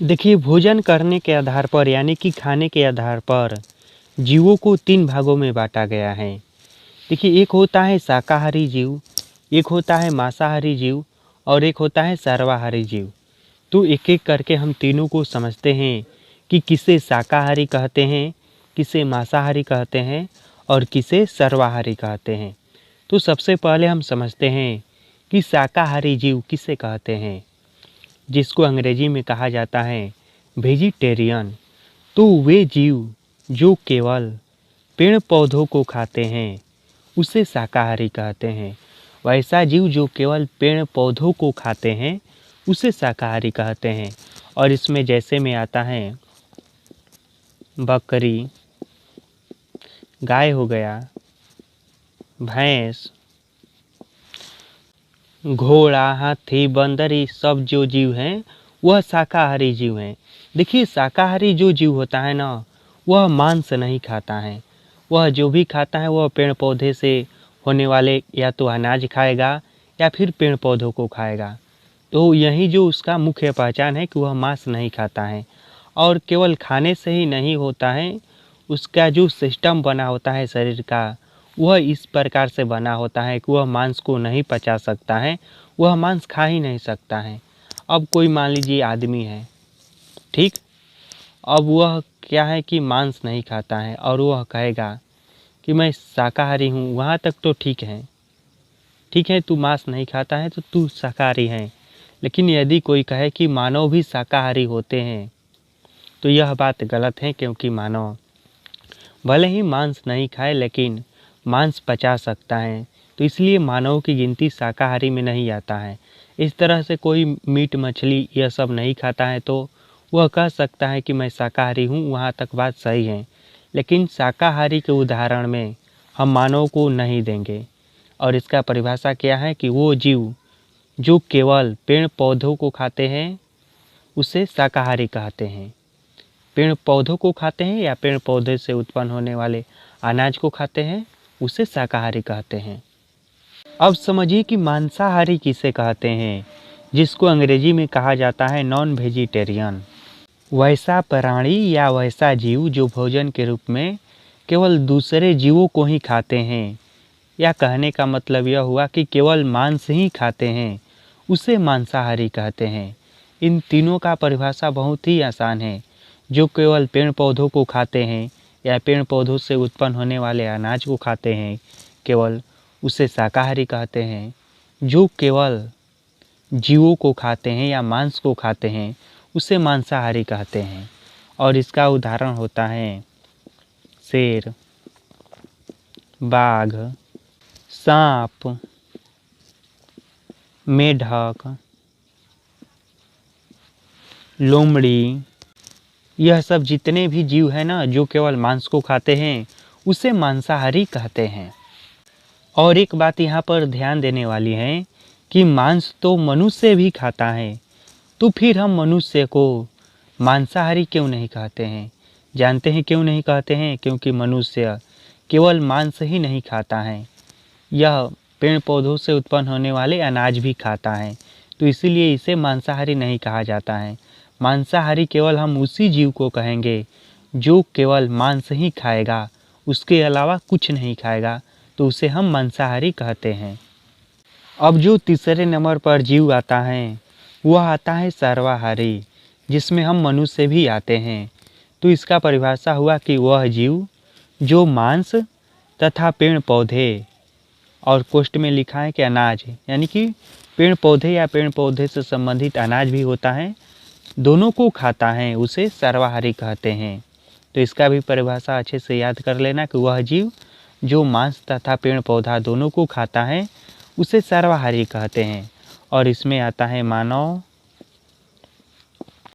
देखिए, भोजन करने के आधार पर यानी कि खाने के आधार पर जीवों को 3 भागों में बाँटा गया है। देखिए, एक होता है शाकाहारी जीव, एक होता है मांसाहारी जीव और एक होता है सर्वाहारी जीव। तो एक-एक करके हम तीनों को समझते हैं कि किसे शाकाहारी कहते हैं, किसे मांसाहारी कहते हैं और किसे सर्वाहारी कहते हैं। तो सबसे पहले हम समझते हैं कि शाकाहारी जीव किसे कहते हैं, जिसको अंग्रेजी में कहा जाता है वेजिटेरियन। तो वे जीव जो केवल पेड़ पौधों को खाते हैं उसे शाकाहारी कहते हैं। वैसा जीव जो केवल पेड़ पौधों को खाते हैं उसे शाकाहारी कहते हैं। और इसमें जैसे में आता है बकरी, गाय हो गया, भैंस, घोड़ा, हाथी, बंदर, ये सब जो जीव हैं वह शाकाहारी जीव हैं। देखिए, शाकाहारी जो जीव होता है ना, वह मांस नहीं खाता है। वह जो भी खाता है वह पेड़ पौधे से होने वाले या तो अनाज खाएगा या फिर पेड़ पौधों को खाएगा। तो यही जो उसका मुख्य पहचान है कि वह मांस नहीं खाता है। और केवल खाने से ही नहीं होता है, उसका जो सिस्टम बना होता है शरीर का, वह इस प्रकार से बना होता है कि वह मांस को नहीं पचा सकता है, वह मांस खा ही नहीं सकता है। अब कोई मान लीजिए आदमी है, ठीक? अब वह क्या है कि मांस नहीं खाता है और वह कहेगा कि मैं शाकाहारी हूँ, वहाँ तक तो ठीक है। ठीक है, तू मांस नहीं खाता है तो तू शाकाहारी है। लेकिन यदि कोई कहे कि मानव भी शाकाहारी होते हैं, तो यह बात गलत है, क्योंकि मानव भले ही मांस नहीं खाए लेकिन मांस पचा सकता है। तो इसलिए मानव की गिनती शाकाहारी में नहीं आता है। इस तरह से कोई मीट मछली यह सब नहीं खाता है तो वह कह सकता है कि मैं शाकाहारी हूँ, वहाँ तक बात सही है। लेकिन शाकाहारी के उदाहरण में हम मानव को नहीं देंगे। और इसका परिभाषा क्या है कि वो जीव जो केवल पेड़ पौधों को खाते हैं उसे शाकाहारी कहते हैं। पेड़ पौधों को खाते हैं या पेड़ पौधे से उत्पन्न होने वाले अनाज को खाते हैं उसे शाकाहारी कहते हैं। अब समझिए कि मांसाहारी किसे कहते हैं, जिसको अंग्रेजी में कहा जाता है नॉन वेजिटेरियन। वैसा प्राणी या वैसा जीव जो भोजन के रूप में केवल दूसरे जीवों को ही खाते हैं, या कहने का मतलब यह हुआ कि केवल मांस ही खाते हैं, उसे मांसाहारी कहते हैं। इन तीनों का परिभाषा बहुत ही आसान है। जो केवल पेड़ पौधों को खाते हैं या पेड़ पौधों से उत्पन्न होने वाले अनाज को खाते हैं केवल, उसे शाकाहारी कहते हैं। जो केवल जीवों को खाते हैं या मांस को खाते हैं उसे मांसाहारी कहते हैं। और इसका उदाहरण होता है शेर, बाघ, सांप, मेढक, लोमड़ी, यह सब जितने भी जीव हैं ना जो केवल मांस को खाते हैं उसे मांसाहारी कहते हैं। और एक बात यहाँ पर ध्यान देने वाली है कि मांस तो मनुष्य भी खाता है, तो फिर हम मनुष्य को मांसाहारी क्यों नहीं कहते हैं? जानते हैं क्यों नहीं कहते हैं? क्योंकि मनुष्य केवल मांस ही नहीं खाता है, यह पेड़ पौधों से उत्पन्न होने वाले अनाज भी खाता है। तो इसीलिए इसे मांसाहारी नहीं कहा जाता है। मांसाहारी केवल हम उसी जीव को कहेंगे जो केवल मांस ही खाएगा, उसके अलावा कुछ नहीं खाएगा, तो उसे हम मांसाहारी कहते हैं। अब जो तीसरे नंबर पर जीव आता है वह आता है सर्वाहारी, जिसमें हम मनुष्य भी आते हैं। तो इसका परिभाषा हुआ कि वह जीव जो मांस तथा पेड़ पौधे, और पोस्ट में लिखा है कि अनाज, यानी कि पेड़ पौधे या पेड़ पौधे से संबंधित अनाज भी होता है, दोनों को खाता है, उसे सर्वाहारी कहते हैं। तो इसका भी परिभाषा अच्छे से याद कर लेना कि वह जीव जो मांस तथा पेड़ पौधा दोनों को खाता है उसे सर्वाहारी कहते हैं। और इसमें आता है मानव,